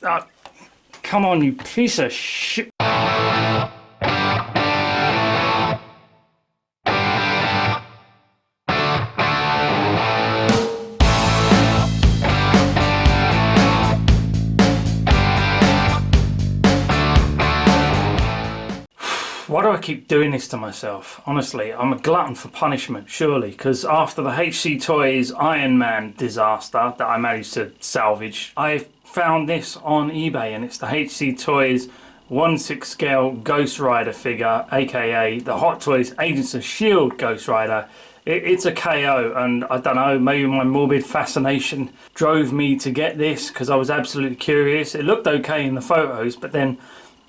Oh, come on, you piece of shit. Why do I keep doing this to myself? Honestly, I'm a glutton for punishment, surely, because after the HC Toys Iron Man disaster that I managed to salvage, I found this on eBay, and it's the HC Toys 1/6 scale Ghost Rider figure, aka the Hot Toys Agents of S.H.I.E.L.D. Ghost Rider. It's a KO, and I don't know, maybe my morbid fascination drove me to get this because I was absolutely curious. It looked okay in the photos, but then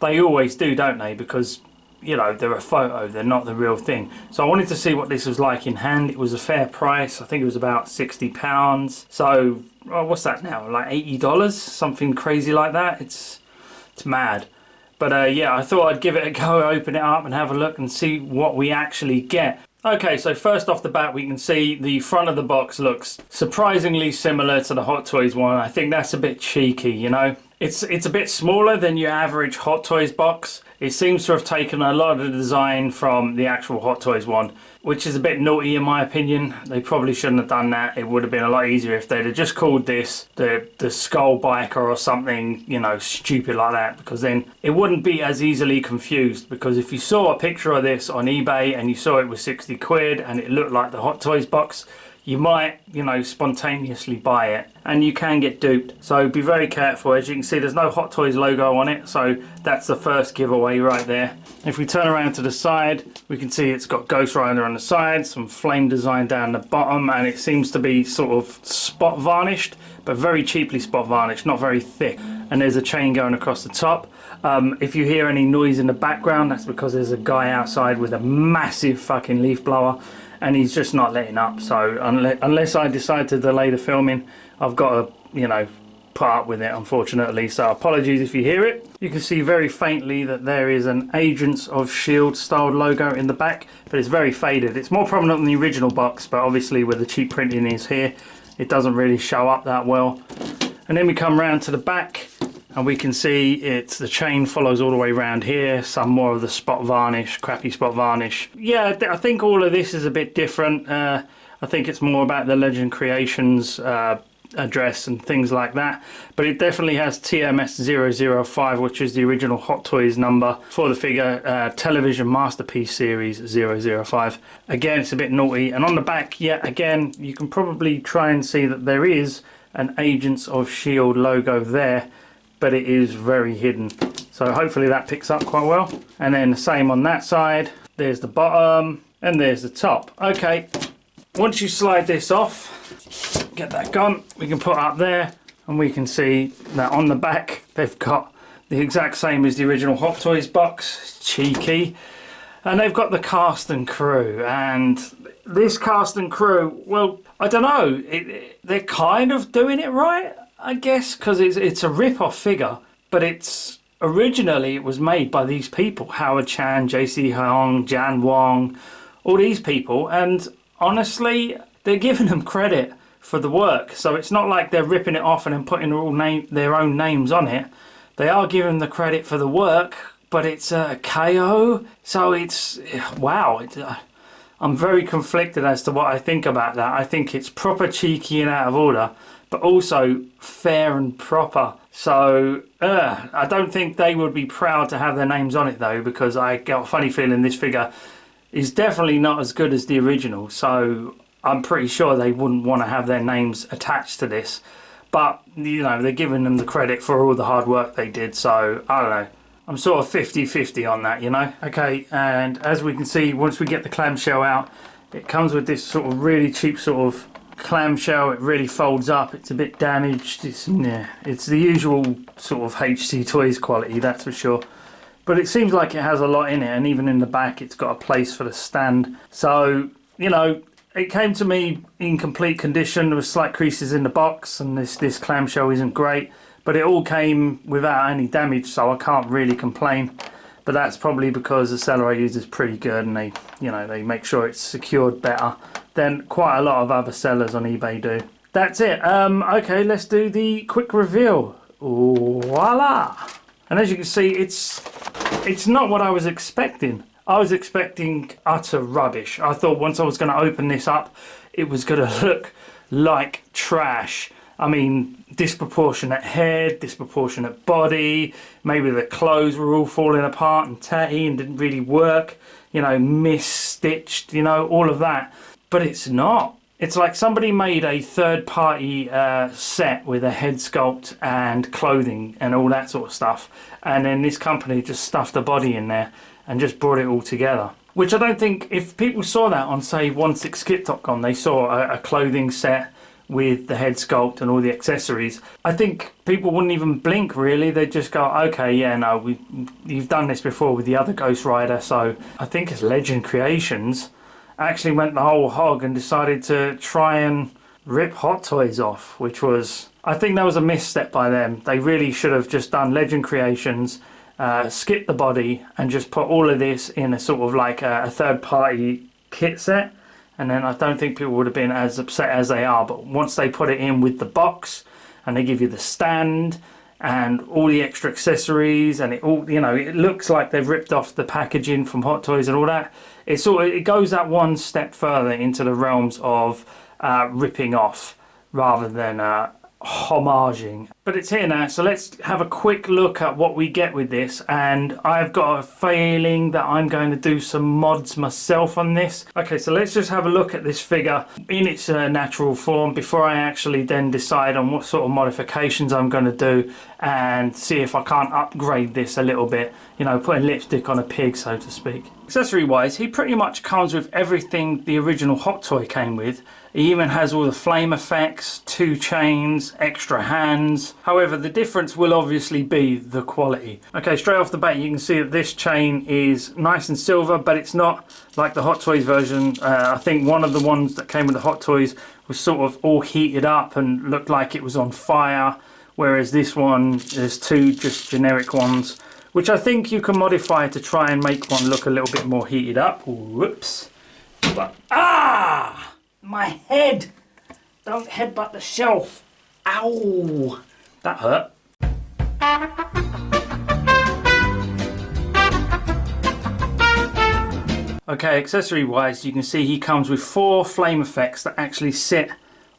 they always do, don't they? Because you know, they're a photo, they're not the real thing. So I wanted to see what this was like in hand. It was a fair price. I think it was about £60. So what's that now, like $80, something crazy like that. It's mad. But yeah, I thought I'd give it a go, open it up and have a look and see what we actually get. Okay, so first off the bat, we can see the front of the box looks surprisingly similar to the Hot Toys one. I think that's a bit cheeky, you know. It's a bit smaller than your average Hot Toys box. It seems to have taken a lot of the design from the actual Hot Toys one, which is a bit naughty in my opinion. They probably shouldn't have done that. It would have been a lot easier if they'd have just called this the Skull Biker or something, you know, stupid like that, because then it wouldn't be as easily confused. Because if you saw a picture of this on eBay and you saw it was 60 quid and it looked like the Hot Toys box, you might, you know, spontaneously buy it, and you can get duped. So be very careful. As you can see, there's no Hot Toys logo on it, so that's the first giveaway right there. If we turn around to the side, we can see it's got Ghost Rider on the side, some flame design down the bottom, and it seems to be sort of spot varnished, but very cheaply spot varnished, not very thick. And there's a chain going across the top. If you hear any noise in the background, that's because there's a guy outside with a massive fucking leaf blower, and he's just not letting up. So unless I decide to delay the filming, I've got to, you know, put up with it, unfortunately. So apologies if you hear it. You can see very faintly that there is an Agents of S.H.I.E.L.D. styled logo in the back, but it's very faded. It's more prominent in the original box, but obviously where the cheap printing is here, it doesn't really show up that well. And then we come round to the back, and we can see the chain follows all the way around here. Some more of the spot varnish, crappy spot varnish. Yeah, I think all of this is a bit different. I think it's more about the Legend Creations address and things like that. But it definitely has TMS 005, which is the original Hot Toys number for the figure, Television Masterpiece Series 005. Again, it's a bit naughty. And on the back, yet again, you can probably try and see that there is an Agents of S.H.I.E.L.D. logo there, but it is very hidden. So hopefully that picks up quite well. And then the same on that side. There's the bottom and there's the top. Okay, once you slide this off, get that gone, we can put up there, and we can see that on the back they've got the exact same as the original Hot Toys box. Cheeky. And they've got the cast and crew, and this cast and crew, well, I don't know, they're kind of doing it right, I guess, because it's a rip-off figure, but originally it was made by these people, Howard Chan, JC Hong, Jan Wong, all these people, and honestly, they're giving them credit for the work. So it's not like they're ripping it off and then putting their own names on it. They are giving the credit for the work, but it's a KO, so it's, wow, I'm very conflicted as to what I think about that. I think it's proper cheeky and out of order, but also fair and proper. So I don't think they would be proud to have their names on it though, because I got a funny feeling this figure is definitely not as good as the original. So I'm pretty sure they wouldn't want to have their names attached to this. But, you know, they're giving them the credit for all the hard work they did. So, I don't know. I'm sort of 50-50 on that, you know. Okay, and as we can see, once we get the clamshell out, it comes with this sort of really cheap sort of clamshell. It really folds up. It's a bit damaged. It's the usual sort of HC Toys quality, that's for sure. But it seems like it has a lot in it, and even in the back it's got a place for the stand. So, you know, it came to me in complete condition. There were slight creases in the box, and this clamshell isn't great, but it all came without any damage, so I can't really complain. But that's probably because the seller I use is pretty good, and they make sure it's secured better than quite a lot of other sellers on eBay do. That's it. Okay, let's do the quick reveal voila. And as you can see, it's not what I was expecting. I was expecting utter rubbish. I thought once I was going to open this up, it was going to look like trash. I mean, disproportionate head, disproportionate body, maybe the clothes were all falling apart and tatty and didn't really work, you know, misstitched, you know, all of that. But it's not. It's like somebody made a third-party set with a head sculpt and clothing and all that sort of stuff, and then this company just stuffed a body in there and just brought it all together. Which I don't think, if people saw that on, say, 16skit.com, they saw a clothing set with the head sculpt and all the accessories, I think people wouldn't even blink really. They'd just go, okay, yeah, no, you've done this before with the other Ghost Rider. So I think it's Legend Creations actually went the whole hog and decided to try and rip Hot Toys off, which was, I think that was a misstep by them. They really should have just done Legend Creations, skipped the body and just put all of this in a sort of like a third-party kit set. And then I don't think people would have been as upset as they are. But once they put it in with the box and they give you the stand and all the extra accessories and it all, you know, it looks like they've ripped off the packaging from Hot Toys and all that. It goes that one step further into the realms of ripping off rather than homaging. But it's here now, so let's have a quick look at what we get with this. And I've got a feeling that I'm going to do some mods myself on this. Okay, so let's just have a look at this figure in its natural form before I actually then decide on what sort of modifications I'm going to do and see if I can't upgrade this a little bit, you know, putting lipstick on a pig, so to speak. Accessory wise, he pretty much comes with everything the original Hot Toy came with. He even has all the flame effects, 2 chains, extra hands. However, the difference will obviously be the quality. Okay, straight off the bat you can see that this chain is nice and silver, but it's not like the Hot Toys version. I think one of the ones that came with the Hot Toys was sort of all heated up and looked like it was on fire, whereas this one, there's 2 just generic ones, which I think you can modify to try and make one look a little bit more heated up. Whoops. But, my head! Don't headbutt the shelf. Ow! That hurt. Okay, accessory wise, you can see he comes with 4 flame effects that actually sit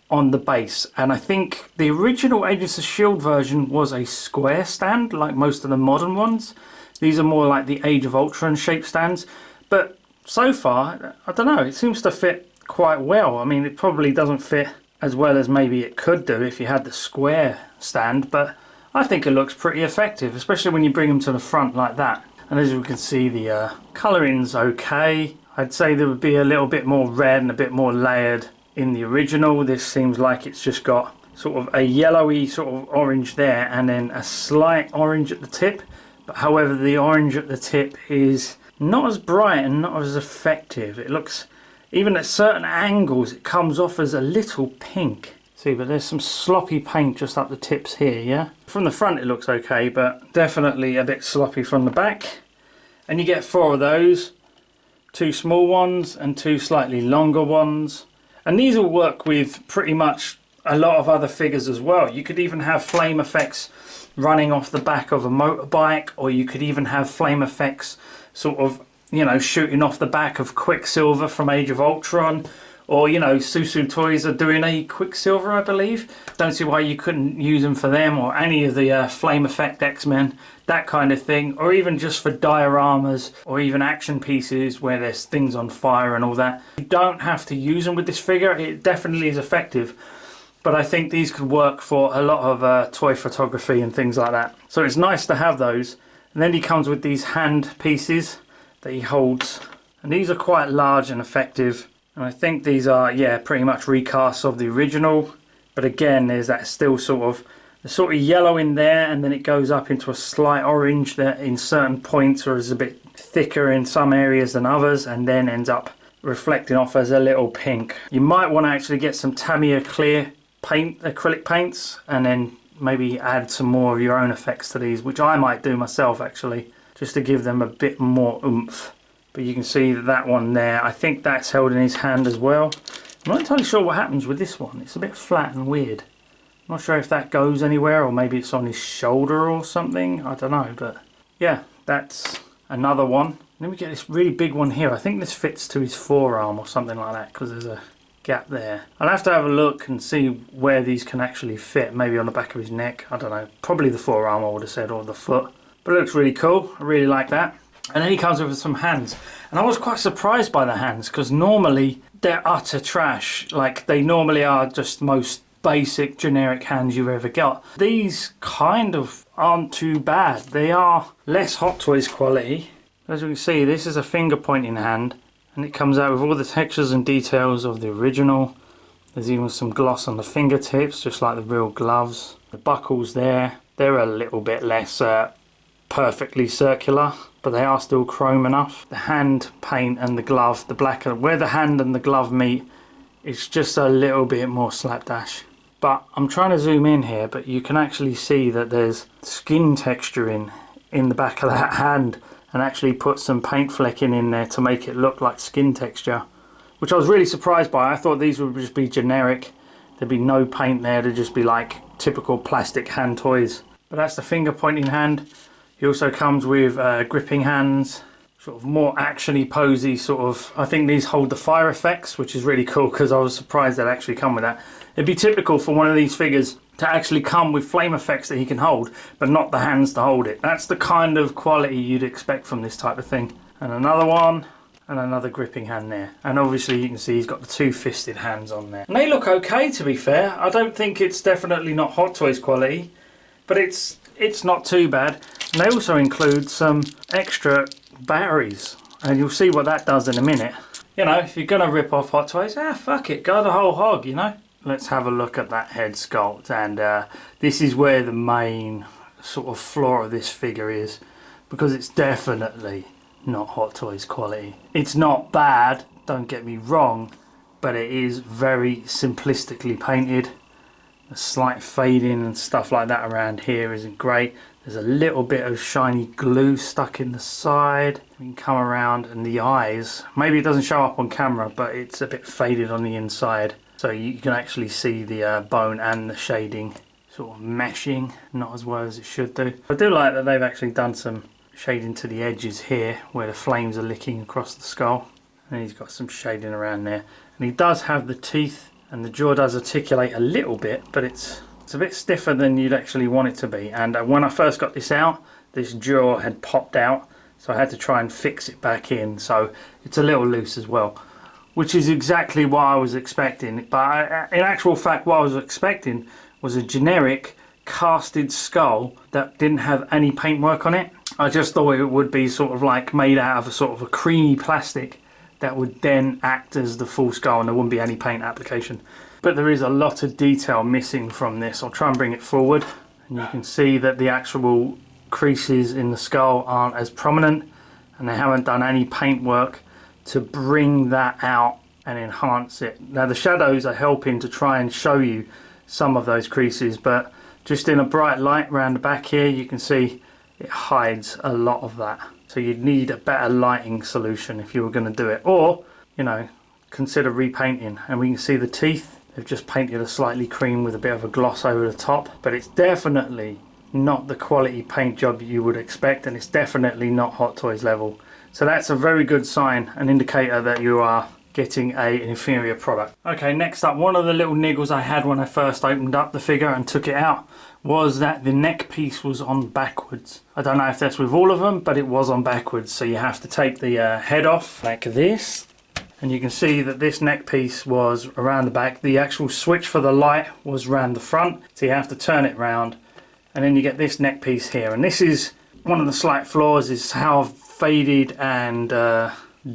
on the base. And I think the original Agents of S.H.I.E.L.D. version was a square stand, like most of the modern ones. These are more like the Age of Ultron shape stands. But so far, I don't know, it seems to fit quite well. I mean, it probably doesn't fit as well as maybe it could do if you had the square stand, but I think it looks pretty effective, especially when you bring them to the front like that. And as you can see, the colouring's okay. I'd say there would be a little bit more red and a bit more layered in the original. This seems like it's just got sort of a yellowy sort of orange there and then a slight orange at the tip. But however, the orange at the tip is not as bright and not as effective. It looks, even at certain angles, it comes off as a little pink. See, but there's some sloppy paint just up the tips here, yeah? From the front it looks okay, but definitely a bit sloppy from the back. And you get 4 of those, 2 small ones and 2 slightly longer ones. And these will work with pretty much a lot of other figures as well. You could even have flame effects running off the back of a motorbike, or you could even have flame effects sort of, you know, shooting off the back of Quicksilver from Age of Ultron, or, you know, Susu Toys are doing a Quicksilver, I believe. Don't see why you couldn't use them for them, or any of the flame effect X-Men, that kind of thing, or even just for dioramas or even action pieces where there's things on fire and all that. You don't have to use them with this figure. It definitely is effective, but I think these could work for a lot of toy photography and things like that. So it's nice to have those. And then he comes with these hand pieces that he holds, and these are quite large and effective. And I think these are, yeah, pretty much recasts of the original. But again, there's that still sort of yellow in there, and then it goes up into a slight orange that in certain points, or is a bit thicker in some areas than others, and then ends up reflecting off as a little pink. You might want to actually get some Tamiya clear paint, acrylic paints, and then maybe add some more of your own effects to these, which I might do myself actually, just to give them a bit more oomph. But you can see that one there, I think that's held in his hand as well. I'm not entirely sure what happens with this one. It's a bit flat and weird. Not sure if that goes anywhere, or maybe it's on his shoulder or something. I don't know, but yeah, that's another one. Then we get this really big one here. I think this fits to his forearm or something like that, because there's a gap there. I'll have to have a look and see where these can actually fit. Maybe on the back of his neck, I don't know. Probably the forearm, I would have said, or the foot. But it looks really cool. I really like that. And then he comes with some hands. And I was quite surprised by the hands, because normally they're utter trash. Like, they normally are just most basic generic hands you've ever got. These kind of aren't too bad. They are less Hot Toys quality. As you can see, this is a finger pointing hand, and it comes out with all the textures and details of the original. There's even some gloss on the fingertips, just like the real gloves. The buckles there, they're a little bit less perfectly circular, but they are still chrome enough. The hand paint and the glove, the black, where the hand and the glove meet, it's just a little bit more slapdash. But I'm trying to zoom in here, but you can actually see that there's skin texture in the back of that hand, and actually put some paint flecking in there to make it look like skin texture, which I was really surprised by. I thought these would just be generic. There'd be no paint there, to just be like typical plastic hand toys. But that's the finger pointing hand. He also comes with gripping hands, sort of more actiony, posy sort of. I think these hold the fire effects, which is really cool, because I was surprised they'd actually come with that. It'd be typical for one of these figures to actually come with flame effects that he can hold, but not the hands to hold it. That's the kind of quality you'd expect from this type of thing. And another one, and another gripping hand there. And obviously you can see he's got the two-fisted hands on there. And they look okay, to be fair. I don't think it's definitely not Hot Toys quality, but it's not too bad. And they also include some extra batteries, and you'll see what that does in a minute. You know, if you're gonna rip off Hot Toys, fuck it, go the whole hog, you know. Let's have a look at that head sculpt, and this is where the main sort of flaw of this figure is, because it's definitely not Hot Toys quality. It's not bad, don't get me wrong, but it is very simplistically painted. The slight fading and stuff like that around here isn't great. There's a little bit of shiny glue stuck in the side. We can come around, and the eyes, maybe it doesn't show up on camera, but it's a bit faded on the inside. So you can actually see the bone and the shading sort of meshing, not as well as it should do. I do like that they've actually done some shading to the edges here, where the flames are licking across the skull. And he's got some shading around there. And he does have the teeth, and the jaw does articulate a little bit, but it's a bit stiffer than you'd actually want it to be. And when I first got this out, this jaw had popped out, so I had to try and fix it back in. So it's a little loose as well, which is exactly what I was expecting. But in actual fact, what I was expecting was a generic casted skull that didn't have any paintwork on it. I just thought it would be sort of like made out of a sort of a creamy plastic that would then act as the full skull, and there wouldn't be any paint application. But there is a lot of detail missing from this. I'll try and bring it forward, and you can see that the actual creases in the skull aren't as prominent, and they haven't done any paintwork to bring that out and enhance it. Now the shadows are helping to try and show you some of those creases, but just in a bright light around the back here, you can see it hides a lot of that. So you'd need a better lighting solution if you were going to do it, or, you know, consider repainting. And we can see the teeth, they've just painted a slightly cream with a bit of a gloss over the top, but it's definitely not the quality paint job you would expect, and it's definitely not Hot Toys level. So that's a very good sign, an indicator that you are getting an inferior product. Okay, next up, one of the little niggles I had when I first opened up the figure and took it out was that the neck piece was on backwards. I don't know if that's with all of them, but it was on backwards. So you have to take the head off like this, and you can see that this neck piece was around the back. The actual switch for the light was around the front, so you have to turn it round, and then you get this neck piece here. And this is one of the slight flaws, is how faded and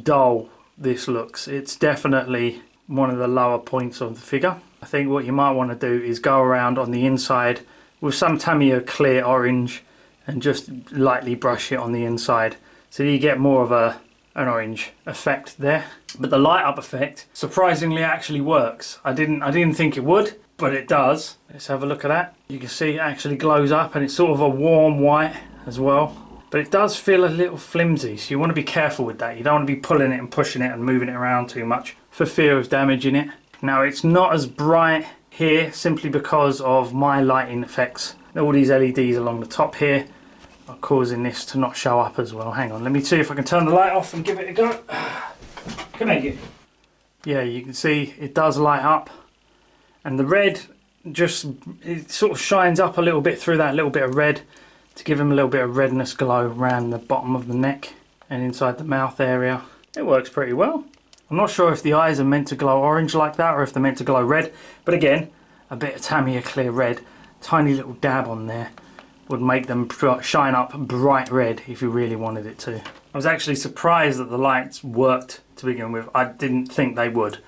dull this looks. It's definitely one of the lower points of the figure. I think what you might want to do is go around on the inside with some Tamiya clear orange and just lightly brush it on the inside, so you get more of an orange effect there. But the light up effect surprisingly actually works. I didn't think it would, but it does. Let's have a look at that. You can see it actually glows up, and it's sort of a warm white as well. But it does feel a little flimsy, so you want to be careful with that. You don't want to be pulling it and pushing it and moving it around too much for fear of damaging it. Now, it's not as bright here simply because of my lighting effects. All these LEDs along the top here are causing this to not show up as well. Hang on, let me see if I can turn the light off and give it a go. Come here, you. Yeah, you can see it does light up, and the red just, it sort of shines up a little bit through that little bit of red to give him a little bit of redness glow around the bottom of the neck and inside the mouth area. It works pretty well. I'm not sure if the eyes are meant to glow orange like that or if they're meant to glow red, but again, a bit of Tamiya clear red, tiny little dab on there would make them shine up bright red if you really wanted it to. I was actually surprised that the lights worked to begin with. I didn't think they would.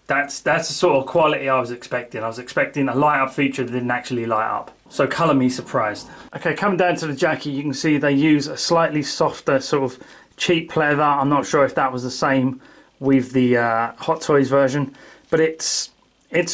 That's the sort of quality I was expecting. I was expecting a light up feature that didn't actually light up. So colour me surprised. Okay, coming down to the jacket, you can see they use a slightly softer sort of cheap leather. I'm not sure if that was the same with the Hot Toys version, but it's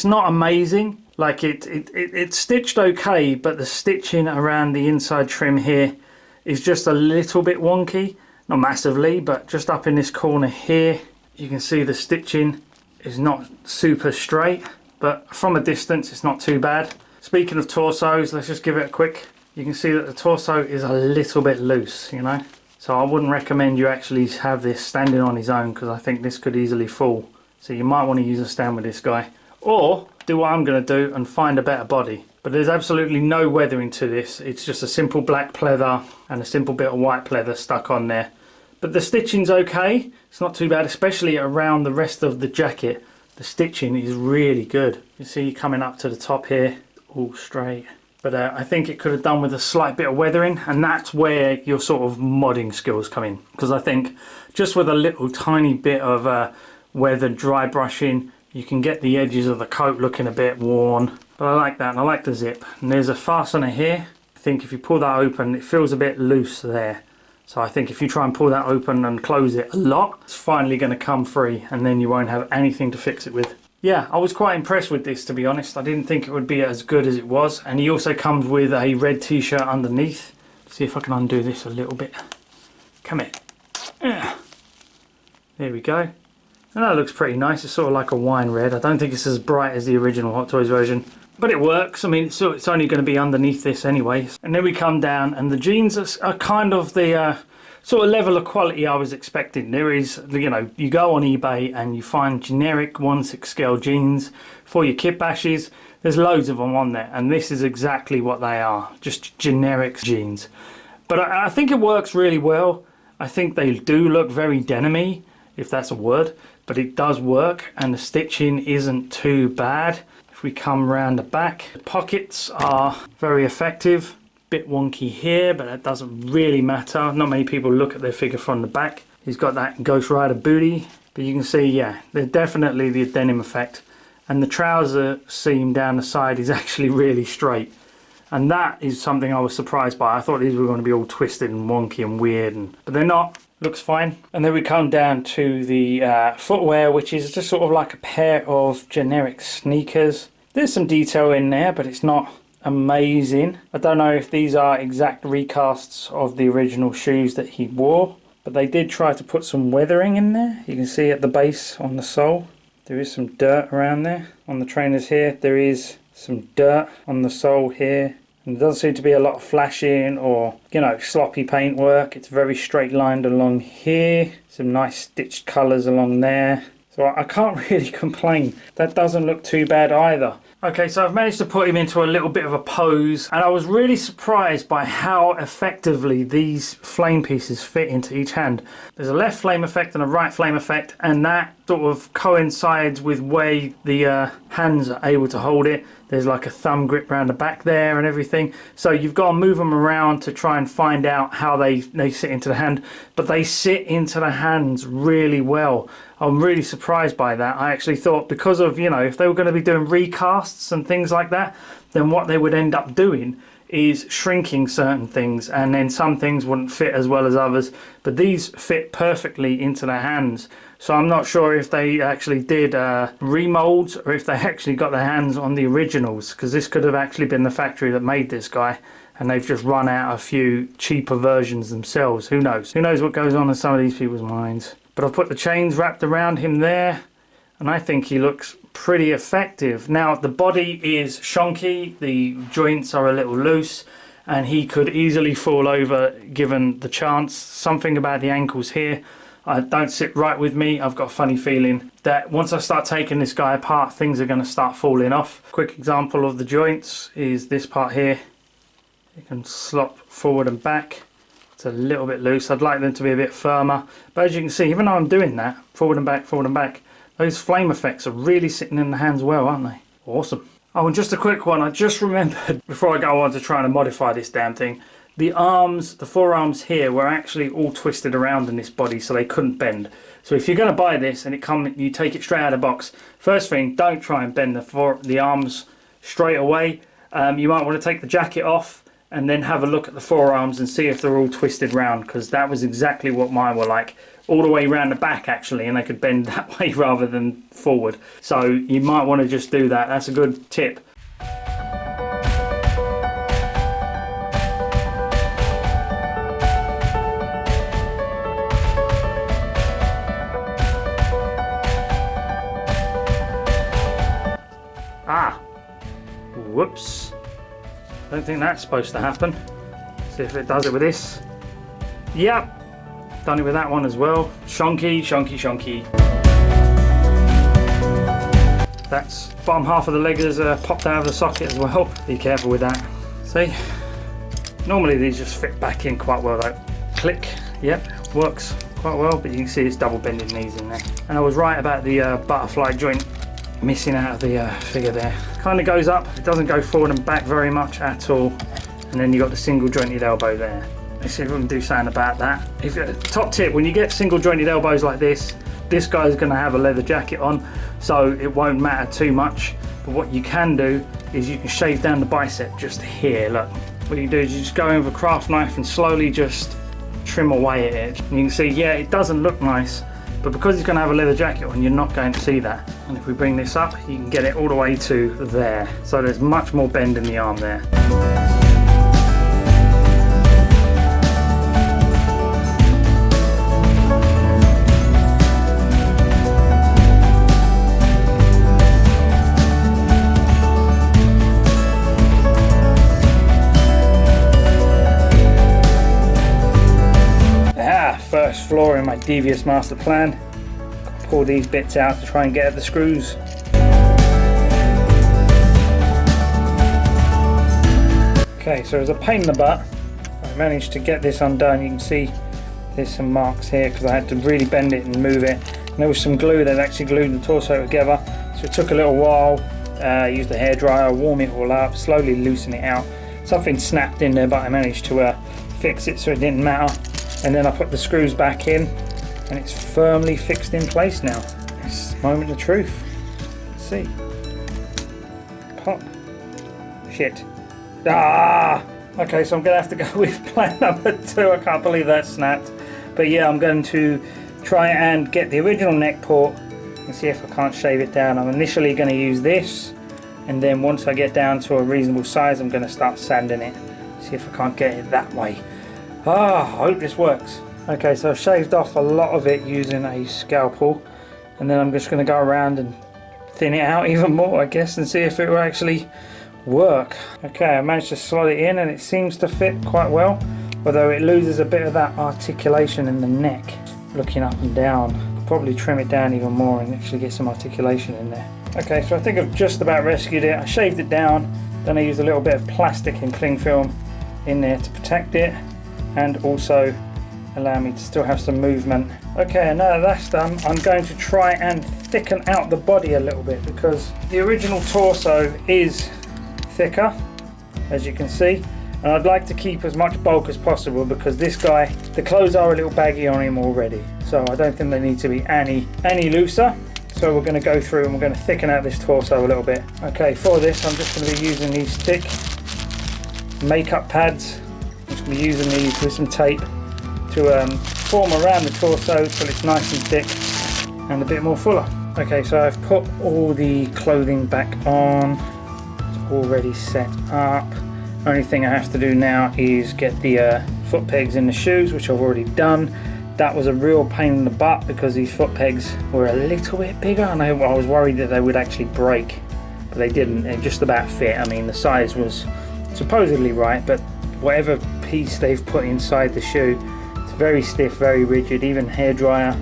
not amazing. Like it's stitched okay, but the stitching around the inside trim here is just a little bit wonky. Not massively, but just up in this corner here, you can see the stitching is not super straight, but from a distance it's not too bad. Speaking of torsos, let's just give it a quick. You can see that the torso is a little bit loose, you know. So I wouldn't recommend you actually have this standing on his own, because I think this could easily fall. So you might want to use a stand with this guy, or do what I'm going to do and find a better body. But there's absolutely no weathering to this. It's just a simple black pleather and a simple bit of white pleather stuck on there. But the stitching's okay. It's not too bad, especially around the rest of the jacket. The stitching is really good. You see coming up to the top here, all straight. But I think it could have done with a slight bit of weathering, and that's where your sort of modding skills come in. Because I think just with a little tiny bit of weathered dry brushing, you can get the edges of the coat looking a bit worn. But I like that, and I like the zip. And there's a fastener here. I think if you pull that open, it feels a bit loose there. So I think if you try and pull that open and close it a lot, it's finally going to come free, and then you won't have anything to fix it with. Yeah, I was quite impressed with this, to be honest. I didn't think it would be as good as it was. And he also comes with a red t-shirt underneath. See if I can undo this a little bit. Come here. Yeah. There we go. And that looks pretty nice. It's sort of like a wine red. I don't think it's as bright as the original Hot Toys version, but it works. I mean, it's only going to be underneath this anyway. And then we come down, and the jeans are kind of the sort of level of quality I was expecting. There is, you know, you go on eBay and you find generic 1/6 scale jeans for your kit bashes. There's loads of them on there, and this is exactly what they are, just generic jeans. But I think it works really well. I think they do look very denim-y, if that's a word, but it does work, and the stitching isn't too bad. If we come around the back, the pockets are very effective. Bit wonky here, but that doesn't really matter. Not many people look at their figure from the back. He's got that Ghost Rider booty, but you can see, yeah, they're definitely the denim effect. And the trouser seam down the side is actually really straight, and that is something I was surprised by. I thought these were going to be all twisted and wonky and weird, but they're not. Looks fine. And then we come down to the footwear, which is just sort of like a pair of generic sneakers. There's some detail in there, but it's not amazing. I don't know if these are exact recasts of the original shoes that he wore, but they did try to put some weathering in there. You can see at the base on the sole there is some dirt around there. On the trainers here there is some dirt on the sole here, and there doesn't seem to be a lot of flashing or, you know, sloppy paint work. It's very straight lined along here. Some nice stitched colours along there, so I can't really complain. That doesn't look too bad either. Okay, so I've managed to put him into a little bit of a pose, and I was really surprised by how effectively these flame pieces fit into each hand. There's a left flame effect and a right flame effect, and that sort of coincides with where the hands are able to hold it. There's like a thumb grip around the back there and everything. So you've got to move them around to try and find out how they sit into the hand, but they sit into the hands really well. I'm really surprised by that. I actually thought, because of, you know, if they were going to be doing recasts and things like that, then what they would end up doing is shrinking certain things, and then some things wouldn't fit as well as others, but these fit perfectly into the hands. So I'm not sure if they actually did remolds or if they actually got their hands on the originals, because this could have actually been the factory that made this guy, and they've just run out a few cheaper versions themselves. Who knows? Who knows what goes on in some of these people's minds. But I've put the chains wrapped around him there, and I think he looks pretty effective. Now the body is shonky, the joints are a little loose, and he could easily fall over given the chance. Something about the ankles here don't sit right with me. I've got a funny feeling that once I start taking this guy apart, things are going to start falling off. Quick example of the joints is this part here. You can slop forward and back. It's a little bit loose. I'd like them to be a bit firmer, but as you can see, even though I'm doing that forward and back, those flame effects are really sitting in the hands well, aren't they? Awesome. Oh, and just a quick one, I just remembered before I go on to trying to modify this damn thing, the arms, the forearms here were actually all twisted around in this body so they couldn't bend. So if you're going to buy this and you take it straight out of the box, first thing, don't try and bend the arms straight away. You might want to take the jacket off and then have a look at the forearms and see if they're all twisted round, because that was exactly what mine were like. All the way around the back actually, and they could bend that way rather than forward. So you might want to just do that. That's a good tip. Ah, whoops. I don't think that's supposed to happen. See if it does it with this. Yep. Done it with that one as well. Shonky, shonky, shonky. That's bottom half of the leg is popped out of the socket as well. Be careful with that. See? Normally these just fit back in quite well though. Click. Yep, works quite well, but you can see it's double bending knees in there. And I was right about the butterfly joint missing out of the figure there. Kind of goes up. It doesn't go forward and back very much at all. And then you've got the single jointed elbow there. Let's see if we can do something about that. Top tip, when you get single jointed elbows like this guy's going to have a leather jacket on, so it won't matter too much. But what you can do is you can shave down the bicep just here. Look, what you do is you just go in with a craft knife and slowly just trim away at it. And you can see, yeah, it doesn't look nice, but because he's going to have a leather jacket on, you're not going to see that. And if we bring this up, you can get it all the way to there. So there's much more bend in the arm there. First flaw in my devious master plan. Pull these bits out to try and get at the screws. Okay, so as a pain in the butt, I managed to get this undone. You can see there's some marks here because I had to really bend it and move it. And there was some glue that actually glued the torso together, so it took a little while. Used a hairdryer, warm it all up, slowly loosen it out. Something snapped in there, but I managed to fix it so it didn't matter. And then I put the screws back in and it's firmly fixed in place now. It's the moment of truth. Let's see. Pop. Shit. Ah! Okay, so I'm going to have to go with plan number 2. I can't believe that snapped. But yeah, I'm going to try and get the original neck port and see if I can't shave it down. I'm initially going to use this, and then once I get down to a reasonable size, I'm going to start sanding it. See if I can't get it that way. Ah, I hope this works. Okay, so I've shaved off a lot of it using a scalpel, and then I'm just going to go around and thin it out even more, I guess, and see if it will actually work. Okay, I managed to slot it in and it seems to fit quite well, although it loses a bit of that articulation in the neck, looking up and down. I'll probably trim it down even more and actually get some articulation in there. Okay, so I think I've just about rescued it. I shaved it down, then I used a little bit of plastic and cling film in there to protect it, and also allow me to still have some movement. Okay, and now that that's done, I'm going to try and thicken out the body a little bit, because the original torso is thicker, as you can see, and I'd like to keep as much bulk as possible, because this guy, the clothes are a little baggy on him already, so I don't think they need to be any looser. So we're going to go through and we're going to thicken out this torso a little bit. Okay, for this I'm just going to be using these thick makeup pads. I'm just going to be using these with some tape to form around the torso so it's nice and thick and a bit more fuller. Okay, so I've put all the clothing back on. It's already set up. Only thing I have to do now is get the foot pegs in the shoes, which I've already done. That was a real pain in the butt because these foot pegs were a little bit bigger, and I was worried that they would actually break, but they didn't. It just about fit. I mean, the size was supposedly right, but whatever piece they've put inside the shoe, it's very stiff, very rigid. Even hairdryer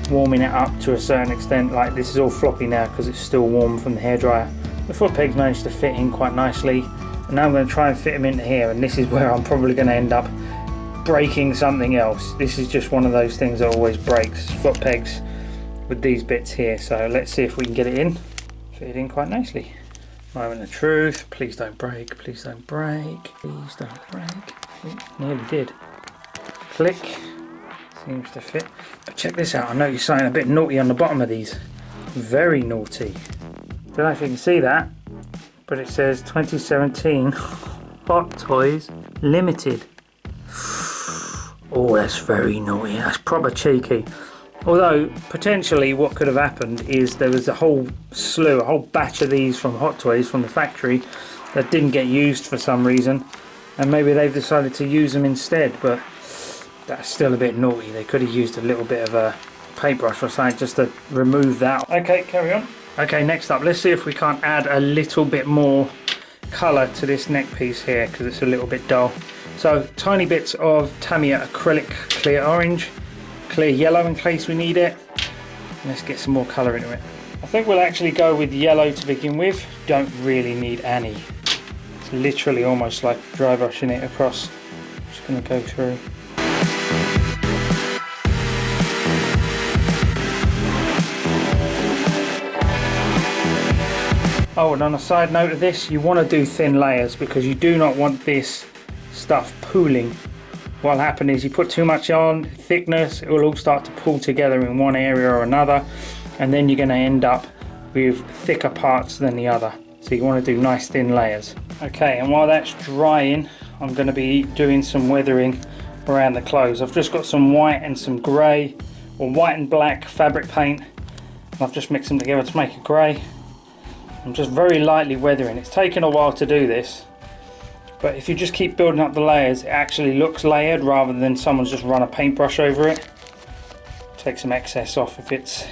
warming it up to a certain extent, like this is all floppy now because it's still warm from the hairdryer. The foot pegs managed to fit in quite nicely, and now I'm going to try and fit them into here, and this is where I'm probably going to end up breaking something else. This is just one of those things that always breaks, foot pegs with these bits here. So let's see if we can get it in, fit it in quite nicely. Moment of truth. Please don't break, please don't break, please don't break. Ooh, nearly did. Click. Seems to fit. But check this out, I noticed something a bit naughty on the bottom of these. Very naughty. Don't know if you can see that, but it says 2017 Hot Toys Limited. Oh, that's very naughty. That's proper cheeky. Although, potentially what could have happened is there was a whole slew, a whole batch of these from Hot Toys from the factory that didn't get used for some reason. And maybe they've decided to use them instead, but that's still a bit naughty. They could have used a little bit of a paintbrush or something just to remove that. Okay, carry on. Okay, next up, let's see if we can't add a little bit more colour to this neck piece here because it's a little bit dull. So tiny bits of Tamiya acrylic clear orange, clear yellow in case we need it. Let's get some more colour into it. I think we'll actually go with yellow to begin with. Don't really need any. It's literally almost like dry brushing it across. Just going to go through. Oh, and on a side note of this, you want to do thin layers because you do not want this stuff pooling. What'll happen is you put too much on, thickness, it will all start to pool together in one area or another, and then you're going to end up with thicker parts than the other. So you want to do nice thin layers. Okay, and while that's drying, I'm going to be doing some weathering around the clothes. I've just got some white and some grey, or white and black fabric paint, and I've just mixed them together to make a grey. I'm just very lightly weathering. It's taken a while to do this, but if you just keep building up the layers, it actually looks layered rather than someone's just run a paintbrush over it. Take some excess off if it's...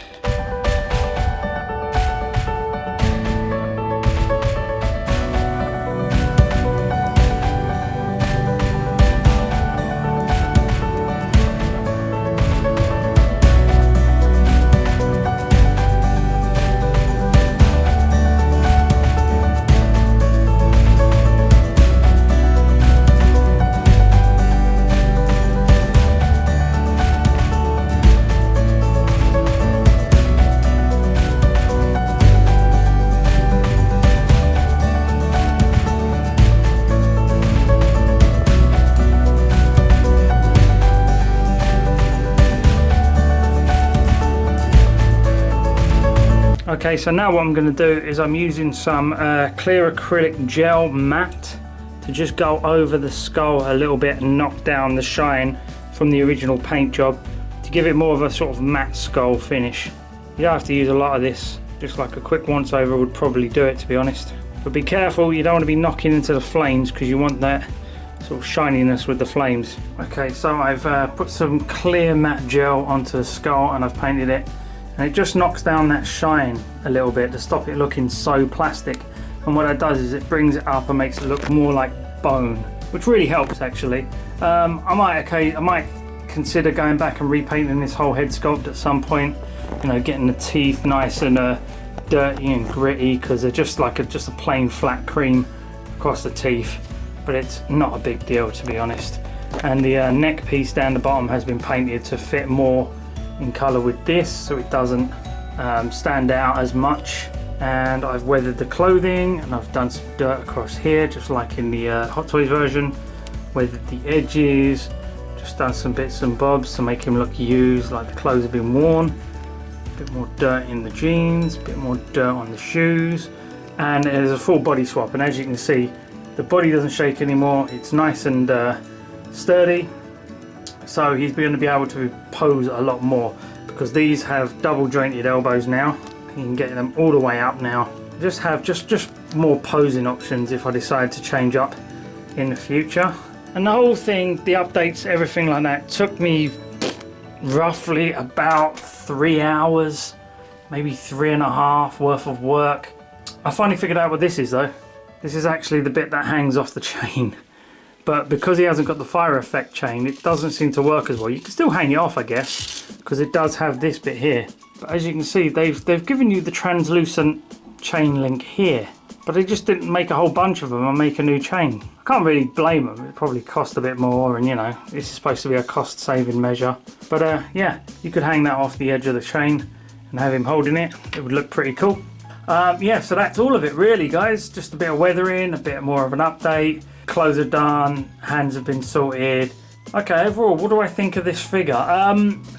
Okay, so now what I'm going to do is I'm using some clear acrylic gel matte to just go over the skull a little bit and knock down the shine from the original paint job to give it more of a sort of matte skull finish. You don't have to use a lot of this, just like a quick once over would probably do it, to be honest. But be careful, you don't want to be knocking into the flames because you want that sort of shininess with the flames. Okay, so I've put some clear matte gel onto the skull and I've painted it. And it just knocks down that shine a little bit to stop it looking so plastic. And what it does is it brings it up and makes it look more like bone, which really helps actually. I might consider going back and repainting this whole head sculpt at some point. You know, getting the teeth nice and dirty and gritty because they're just like just a plain flat cream across the teeth. But it's not a big deal, to be honest. And the neck piece down the bottom has been painted to fit more in colour with this, so it doesn't stand out as much. And I've weathered the clothing and I've done some dirt across here just like in the Hot Toys version. Weathered the edges, just done some bits and bobs to make him look used, like the clothes have been worn. A bit more dirt in the jeans, a bit more dirt on the shoes, and there's a full body swap. And as you can see, the body doesn't shake anymore, it's nice and sturdy. So he's going to be able to pose a lot more because these have double jointed elbows now. You can get them all the way up now. Just have just more posing options if I decide to change up in the future. And the whole thing, the updates, everything like that, took me roughly about 3 hours, maybe 3.5 worth of work. I finally figured out what this is though. This is actually the bit that hangs off the chain. But because he hasn't got the fire effect chain, it doesn't seem to work as well. You can still hang it off, I guess, because it does have this bit here. But as you can see, they've given you the translucent chain link here, but they just didn't make a whole bunch of them and make a new chain. I can't really blame them. It probably cost a bit more, and you know, this is supposed to be a cost-saving measure. But yeah, you could hang that off the edge of the chain and have him holding it. It would look pretty cool. Yeah, so that's all of it really, guys. Just a bit of weathering, a bit more of an update. Clothes are done, hands have been sorted. Okay, overall, what do I think of this figure?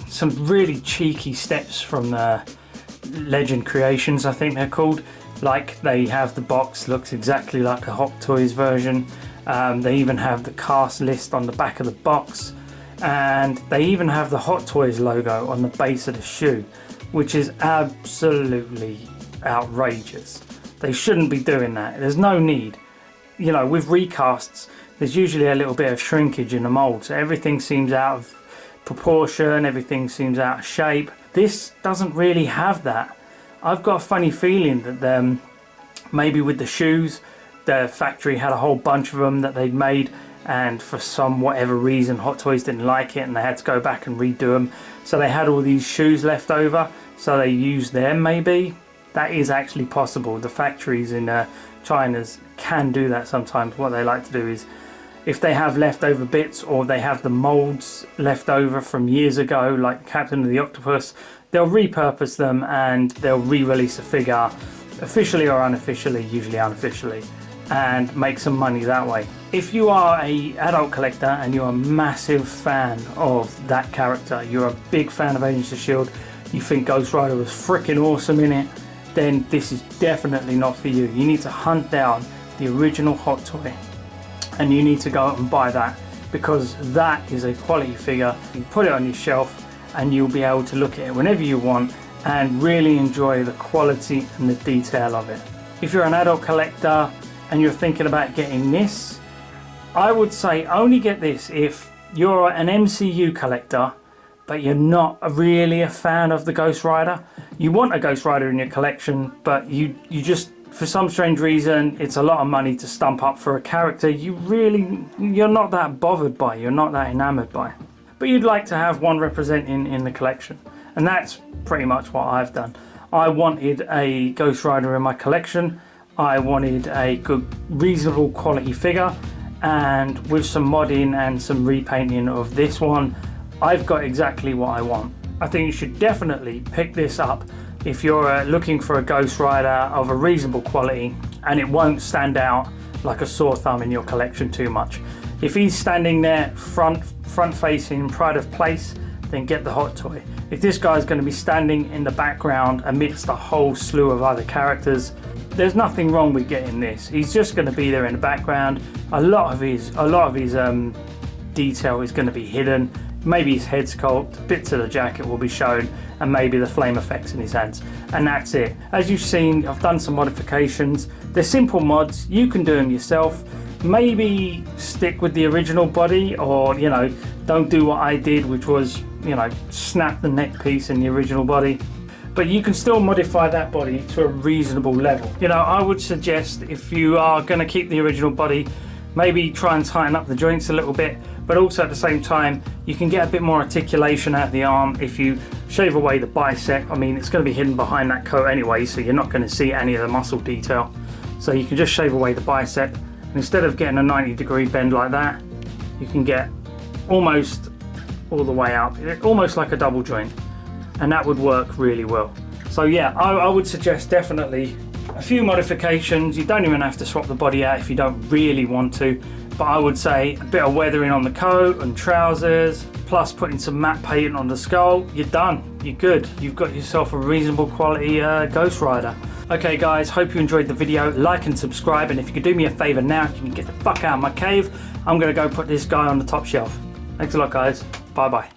Some really cheeky steps from Legend Creations, I think they're called. Like, they have the box, looks exactly like a Hot Toys version. They even have the cast list on the back of the box. And they even have the Hot Toys logo on the base of the shoe, which is absolutely outrageous. They shouldn't be doing that. There's no need. You know, with recasts, there's usually a little bit of shrinkage in the mold, so everything seems out of proportion, everything seems out of shape. This doesn't really have that. I've got a funny feeling that maybe with the shoes, the factory had a whole bunch of them that they'd made, and for some whatever reason Hot Toys didn't like it and they had to go back and redo them. So they had all these shoes left over, so they used them maybe. That is actually possible. The factories in China's can do that sometimes. What they like to do is, if they have leftover bits or they have the molds left over from years ago, like Captain of the Octopus, they'll repurpose them and they'll re-release a figure, officially or unofficially, usually unofficially, and make some money that way. If you are an adult collector and you're a massive fan of that character, you're a big fan of Agents of S.H.I.E.L.D., you think Ghost Rider was freaking awesome in it, then this is definitely not for you. You need to hunt down the original Hot Toy and you need to go out and buy that, because that is a quality figure. You put it on your shelf and you'll be able to look at it whenever you want and really enjoy the quality and the detail of it. If you're an adult collector and you're thinking about getting this, I would say only get this if you're an MCU collector but you're not really a fan of the Ghost Rider. You want a Ghost Rider in your collection, but you just, for some strange reason, it's a lot of money to stump up for a character you're not that bothered by, you're not that enamored by. But you'd like to have one representing in the collection. And that's pretty much what I've done. I wanted a Ghost Rider in my collection. I wanted a good, reasonable quality figure. And with some modding and some repainting of this one, I've got exactly what I want. I think you should definitely pick this up if you're looking for a Ghost Rider of a reasonable quality and it won't stand out like a sore thumb in your collection too much. If he's standing there front facing, pride of place, then get the Hot Toy. If this guy's going to be standing in the background amidst a whole slew of other characters, there's nothing wrong with getting this. He's just going to be there in the background. A lot of his detail is going to be hidden. Maybe his head sculpt, bits of the jacket will be shown, and maybe the flame effects in his hands, and that's it. As you've seen, I've done some modifications. They're simple mods, you can do them yourself. Maybe stick with the original body, or you know, don't do what I did, which was, you know, snap the neck piece in the original body. But you can still modify that body to a reasonable level. You know, I would suggest, if you are going to keep the original body, maybe try and tighten up the joints a little bit, but also at the same time you can get a bit more articulation out of the arm if you shave away the bicep. I mean, it's going to be hidden behind that coat anyway, so you're not going to see any of the muscle detail. So you can just shave away the bicep, and instead of getting a 90-degree bend like that, you can get almost all the way up, almost like a double joint, and that would work really well. So yeah, I would suggest definitely a few modifications. You don't even have to swap the body out if you don't really want to, but I would say a bit of weathering on the coat and trousers, plus putting some matte paint on the skull, you're done, you're good. You've got yourself a reasonable quality Ghost Rider. Okay guys, hope you enjoyed the video. Like and subscribe, and if you could do me a favor now, you can get the fuck out of my cave. I'm gonna go put this guy on the top shelf. Thanks a lot guys, bye bye.